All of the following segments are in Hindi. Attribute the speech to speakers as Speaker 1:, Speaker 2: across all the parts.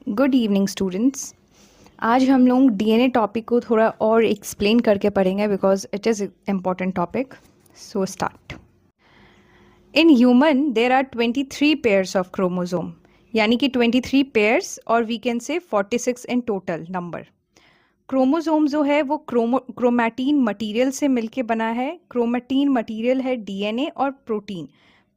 Speaker 1: Good evening students. आज हम लोग डीएनए टॉपिक को थोड़ा और एक्सप्लेन करके पढ़ेंगे because it is important topic. So start. In human there are 23 pairs of chromosome, यानी कि 23 पेयर्स और we can say 46 in total number. Chromosome जो है वो क्रोमैटिन मटेरियल से मिलके बना है। क्रोमैटिन मटेरियल है डीएनए और प्रोटीन।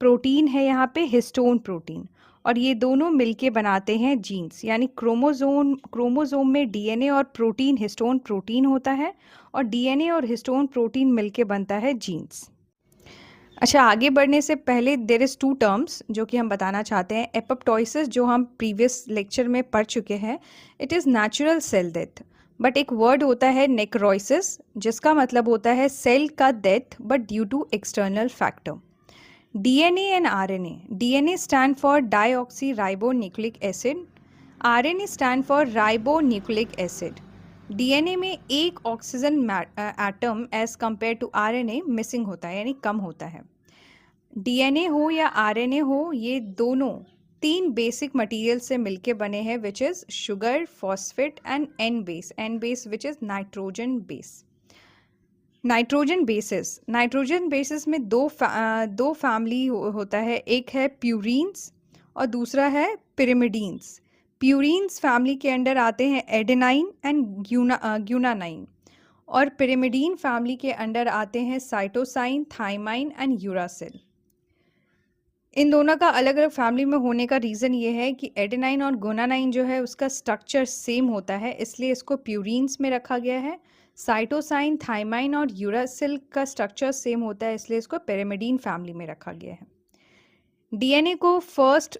Speaker 1: प्रोटीन है यहाँ पे हिस्टोन प्रोटीन, और ये दोनों मिलके बनाते हैं जीन्स। यानी क्रोमोजोम में डीएनए और प्रोटीन हिस्टोन प्रोटीन होता है, और डीएनए और हिस्टोन प्रोटीन मिलके बनता है जीन्स। अच्छा, आगे बढ़ने से पहले देर इज़ टू टर्म्स जो कि हम बताना चाहते हैं। एपोप्टोसिस जो हम प्रीवियस लेक्चर में पढ़ चुके हैं, it is natural cell death. But एक वर्ड होता है नेक्रोसिस, जिसका मतलब होता है सेल का death but due to external factor. DNA and RNA. DNA stand for deoxyribonucleic acid, RNA stand for ribonucleic acid. DNA में एक oxygen atom as compare to RNA missing होता है, यानी कम होता है। डीएनए हो या आरएनए हो, ये दोनों 3 बेसिक मटेरियल से मिलके बने हैं, which is sugar, phosphate and an base which is nitrogen base. Nitrogen bases में दो फैमिली होता है। एक है प्यूरीन्स और दूसरा है पिरिमिडीन्स। प्यूरीन्स फैमिली के अंडर आते हैं एडेनाइन एंड ग्यूनानाइन, और पिरिमिडीन फैमिली के अंडर आते हैं साइटोसाइन, थाइमाइन एंड यूरासिल। इन दोनों का अलग अलग फैमिली में होने का रीज़न ये है कि एडेनाइन और गुआनाइन जो है उसका स्ट्रक्चर सेम होता है, इसलिए इसको प्यूरीन्स में रखा गया है। साइटोसाइन, थाइमाइन और यूरासिल का स्ट्रक्चर सेम होता है, इसलिए इसको पिरिमिडीन फैमिली में रखा गया है। डीएनए को फर्स्ट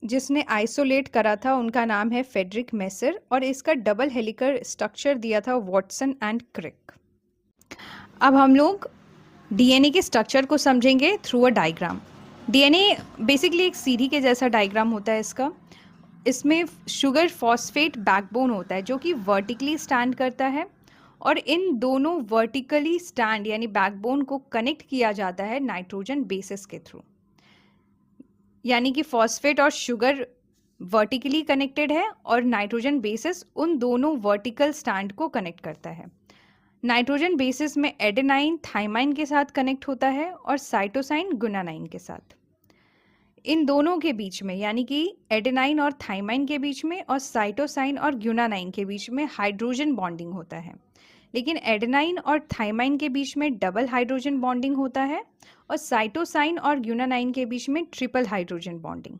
Speaker 1: जिसने आइसोलेट करा था उनका नाम है फ्रेडरिक मेसर, और इसका डबल हेलिकल स्ट्रक्चर दिया था वॉटसन एंड क्रिक। अब हम लोग डीएनए के स्ट्रक्चर को समझेंगे through a diagram. DNA basically एक सीढ़ी के जैसा डायग्राम होता है इसका। इसमें शुगर फॉस्फेट बैकबोन होता है जो कि वर्टिकली स्टैंड करता है, और इन दोनों वर्टिकली स्टैंड यानी बैकबोन को कनेक्ट किया जाता है नाइट्रोजन बेसिस के थ्रू। यानी कि फॉस्फेट और शुगर वर्टिकली कनेक्टेड है और नाइट्रोजन बेसिस उन दोनों वर्टिकल स्टैंड को कनेक्ट करता है। नाइट्रोजन बेसिस में एडेनाइन थाइमाइन के साथ कनेक्ट होता है और साइटोसाइन गुआनाइन के साथ। इन दोनों के बीच में यानी कि एडेनाइन और थाइमाइन के बीच में और साइटोसाइन और गुआनाइन के बीच में हाइड्रोजन बॉन्डिंग होता है। लेकिन एडेनाइन और थाइमाइन के बीच में डबल हाइड्रोजन बॉन्डिंग होता है, और साइटोसाइन और गुआनाइन के बीच में triple hydrogen bonding.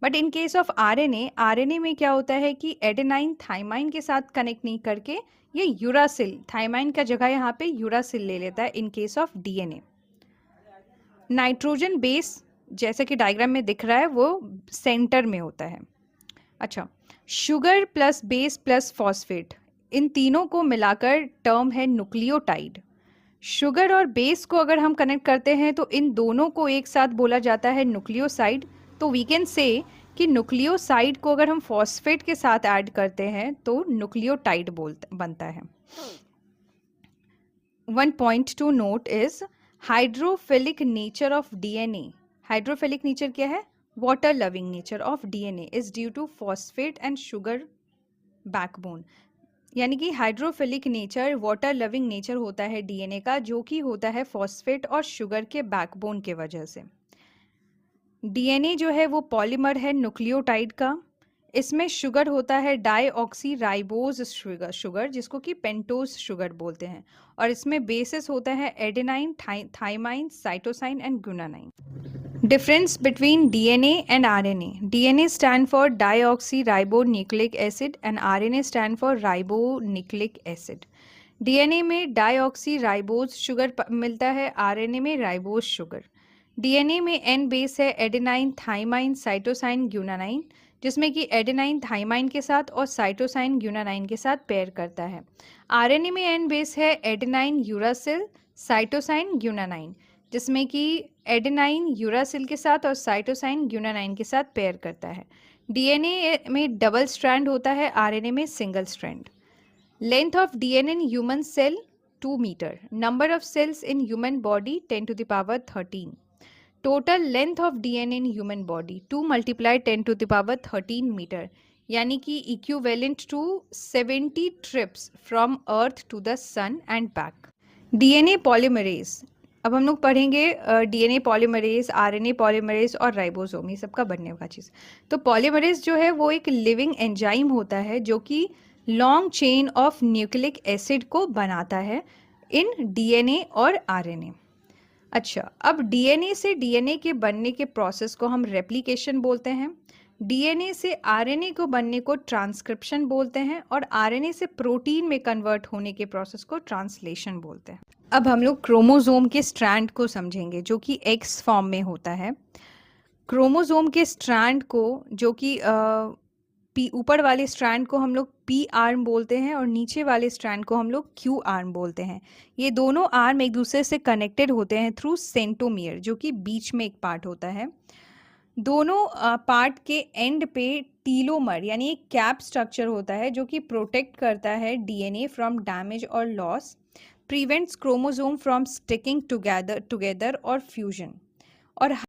Speaker 1: But in case of RNA में क्या होता है कि एडेनाइन थाइमाइन के साथ कनेक्ट नहीं करके ये यूरासिल, थाइमाइन का जगह यहाँ पे यूरासिल ले लेता है in case of DNA. Nitrogen base जैसे कि डायग्राम में दिख रहा है वो सेंटर में होता है। अच्छा, sugar plus base plus phosphate, इन तीनों को मिलाकर टर्म है न्यूक्लियोटाइड। शुगर और बेस को अगर हम कनेक्ट करते हैं तो इन दोनों को एक साथ बोला जाता है न्यूक्लियोसाइड। तो वी कैन से कि न्यूक्लियोसाइड को अगर हम फॉस्फेट के साथ ऐड करते हैं तो न्यूक्लियोटाइड बनता है। One point two note is hydrophilic nature of DNA. Hydrophilic nature क्या है? Water loving nature of DNA is due to phosphate and sugar backbone. यानी कि hydrophilic nature, water loving nature होता है डीएनए का, जो कि होता है फॉस्फेट और शुगर के बैकबोन के वजह से। डीएनए जो है वो पॉलीमर है न्यूक्लियोटाइड का। इसमें शुगर होता है डाईऑक्सी राइबोज शुगर जिसको कि पेंटोज शुगर बोलते हैं, और इसमें बेसिस होता है adenine, thymine, cytosine and guanine. Difference between DNA and RNA. DNA stand for deoxyribonucleic acid and RNA stand for ribonucleic acid. DNA में डाईऑक्सीराइबोज शुगर मिलता है, RNA में राइबोज शुगर। DNA में N बेस है एडेनाइन, थाइमाइन, साइटोसाइन, गुआनाइन, जिसमें कि एडेनाइन थाइमाइन के साथ और साइटोसाइन गुआनाइन के साथ पेयर करता है। RNA में N बेस है एडेनाइन, यूरासिल, साइटोसाइन, गुआनाइन, जिसमें कि एडेनाइन यूरासिल के साथ और साइटोसाइन गुआनाइन के साथ पेयर करता है। डीएनए में डबल स्ट्रैंड होता है, आरएनए में single strand. Length of DNA in human cell 2 metre. Number of cells in human body 10 to the power 13। Total length of DNA in human body 2 × 10 to the power 13 metre. यानी कि equivalent to 70 trips from earth to the sun and back. DNA polymerase, अब हम लोग पढ़ेंगे डीएनए पॉलीमरेज, आरएनए पॉलीमरेज और राइबोसोम, ये सबका बनने का चीज़। तो पॉलीमरेज जो है वो एक लिविंग एंजाइम होता है जो कि long chain of nucleic acid को बनाता है इन डीएनए और आरएनए। अच्छा, अब डीएनए से डीएनए के बनने के प्रोसेस को हम रेप्लिकेशन बोलते हैं, डीएनए से आरएनए को बनने को ट्रांसक्रिप्शन बोलते हैं, और आरएनए से प्रोटीन में कन्वर्ट होने के प्रोसेस को ट्रांसलेशन बोलते हैं। अब हम लोग क्रोमोसोम के स्ट्रैंड को समझेंगे जो कि एक्स फॉर्म में होता है। क्रोमोसोम के स्ट्रैंड को, जो कि ऊपर वाले स्ट्रैंड को हम लोग पी आर्म बोलते हैं और नीचे वाले स्ट्रैंड को हम लोग क्यू आर्म बोलते हैं। ये दोनों आर्म एक दूसरे से कनेक्टेड होते हैं थ्रू सेंटोमियर, जो कि बीच में एक पार्ट होता है। दोनों पार्ट के एंड पे टीलोमर यानी एक कैप स्ट्रक्चर होता है जो कि प्रोटेक्ट करता है डीएनए फ्रॉम डैमेज और loss, prevents chromosome from sticking together और फ्यूजन। और